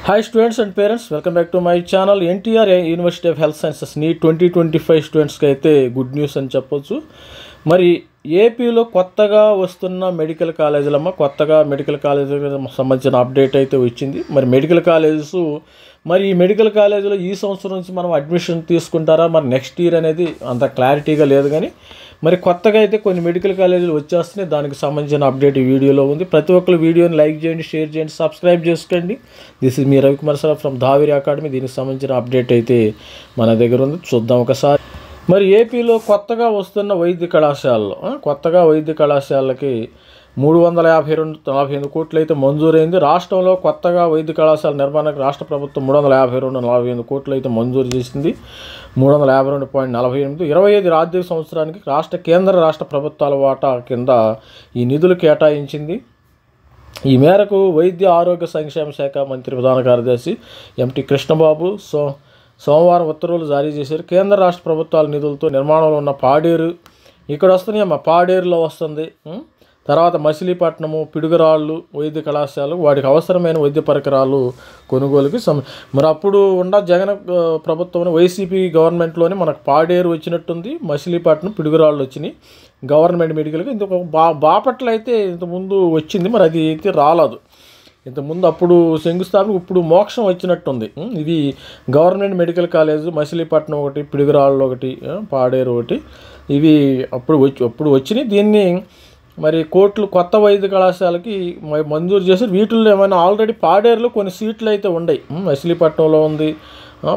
Hi students and parents, welcome back to my channel. NTR University of Health Sciences NEET 2025 students కి అయితే good news అని చెప్పొచ్చు. మరి ఏపీలో కొత్తగా వస్తున్న మెడికల్ కాలేజీలమ్మ కొత్తగా మెడికల్ కాలేజీలకు సంబంధించిన అప్డేట్ అయితే వచ్చింది. మరి మెడికల్ కాలేజెస్ ఈ మెడికల్ కాలేజీలో ఈ సంవత్సరం నుంచి మనం అడ్మిషన్ తీసుకుంటారా మరి నెక్స్ట్ ఇయర్ అనేది అంత క్లారిటీగా లేదు, కానీ మరి కొత్తగా అయితే కొన్ని మెడికల్ కాలేజీలు వచ్చేస్తున్నాయి. దానికి సంబంధించిన అప్డేట్ ఈ వీడియోలో ఉంది. ప్రతి ఒక్కరు వీడియోని లైక్ చేయండి, షేర్ చేయండి, సబ్స్క్రైబ్ చేసుకోండి. This is me Ravikumar sir from Dhaveri academy. దీనికి సంబంధించిన అప్డేట్ అయితే మన దగ్గర ఉంది, చూద్దాం ఒకసారి. మరి ఏపీలో కొత్తగా వస్తున్న వైద్య కళాశాలకి 352.48 కోట్లు అయితే మంజూరైంది. రాష్ట్రంలో కొత్తగా వైద్య కళాశాల నిర్మాణానికి రాష్ట్ర ప్రభుత్వం 352.48 కోట్లు అయితే మంజూరు చేసింది. 352.48 25 ఆర్థిక సంవత్సరానికి కేంద్ర రాష్ట్ర ప్రభుత్వాల వాటా కింద ఈ నిధులు కేటాయించింది. ఈ మేరకు వైద్య ఆరోగ్య సంక్షేమ శాఖ మంత్రి ప్రధాన కార్యదర్శి ఎంటి కృష్ణబాబు సోమవారం ఉత్తర్వులు జారీ చేశారు. కేంద్ర రాష్ట్ర ప్రభుత్వాల నిధులతో నిర్మాణంలో ఉన్న పాడేరు, ఇక్కడ వస్తున్నాయి పాడేరులో వస్తుంది, తర్వాత మచిలీపట్నము, పిడుగురాళ్ళు వైద్య కళాశాల వాటికి అవసరమైన వైద్య పరికరాలు కొనుగోలుకి మరి అప్పుడు జగన్ ప్రభుత్వం వైసీపీ గవర్నమెంట్లోనే మనకు పాడేరు వచ్చినట్టుంది, మచిలీపట్నం, పిడుగురాళ్ళు వచ్చినాయి గవర్నమెంట్ మెడికల్కి. ఇంకొక బాపట్ల అయితే ఇంతకుముందు వచ్చింది, మరి అది అయితే రాలేదు ఇంతకుముందు. అప్పుడు శంకుస్థాపన, ఇప్పుడు మోక్షం వచ్చినట్టుంది. ఇది గవర్నమెంట్ మెడికల్ కాలేజ్ మచిలీపట్నం ఒకటి, పిడుగురాళ్ళు ఒకటి, పాడేరు ఒకటి, ఇవి అప్పుడు వచ్చినాయి. దీన్ని మరి కోట్లు కొత్త వైద్య కళాశాలకి మంజూరు చేశారు. వీటిల్లో ఏమైనా ఆల్రెడీ పాడేరులో కొన్ని సీట్లు అయితే ఉన్నాయి, మచిలీపట్నంలో ఉంది,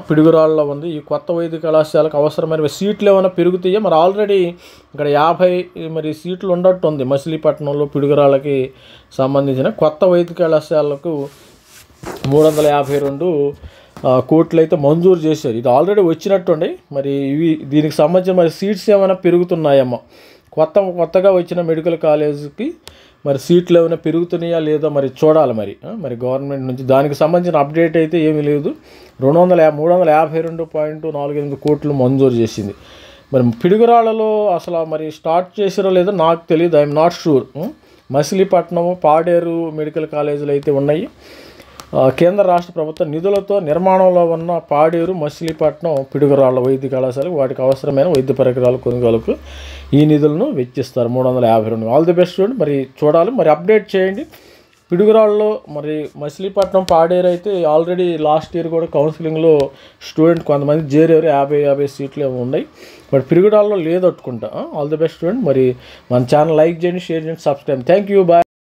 పిడుగురాళ్ళలో ఉంది. ఈ కొత్త వైద్య కళాశాలకు అవసరమైన సీట్లు ఏమైనా పెరుగుతాయో మరి ఆల్రెడీ ఇక్కడ 50 సీట్లు ఉండట్టుంది. మచిలీపట్నంలో పిడుగురాళ్ళకి సంబంధించిన కొత్త వైద్య కళాశాలకు 352 కోట్లు అయితే మంజూరు చేశారు. ఇది ఆల్రెడీ వచ్చినట్టుండే. మరి దీనికి సంబంధించిన సీట్స్ ఏమైనా పెరుగుతున్నాయమ్మా, కొత్తగా వచ్చిన మెడికల్ కాలేజీకి మరి సీట్లు ఏమైనా పెరుగుతున్నాయా లేదా మరి చూడాలి. మరి గవర్నమెంట్ నుంచి దానికి సంబంధించిన అప్డేట్ అయితే ఏమీ లేదు. 352.48 కోట్లు మంజూరు చేసింది. మరి పిడుగురాళ్ళలో అసలు స్టార్ట్ చేసారో లేదో నాకు తెలియదు, I'm not sure. Machilipatnam, Paderu medical కాలేజీలు అయితే ఉన్నాయి. కేంద్ర రాష్ట్ర ప్రభుత్వ నిధులతో నిర్మాణంలో ఉన్న పాడేరు, మచిలీపట్నం, పిడుగురాళ్ళ వైద్య కళాశాలకు వాటికి అవసరమైన వైద్య పరికరాలు కొనుగోలుకు ఈ నిధులను వెచ్చిస్తారు 352. All the best student. మరి చూడాలి, అప్డేట్ చేయండి. పిడుగురాళ్ళలో మచిలీపట్నం, పాడేరు అయితే ఆల్రెడీ లాస్ట్ ఇయర్ కూడా కౌన్సిలింగ్లో స్టూడెంట్ కొంతమంది చేరారు, 50 సీట్లు ఏమో ఉన్నాయి. మరి పిడుగురాళ్ళలో లేదట్టుకుంటా. All the best student. మన ఛానల్ లైక్ చేయండి, షేర్ చేయండి, సబ్స్క్రైబ్. Thank you, bye.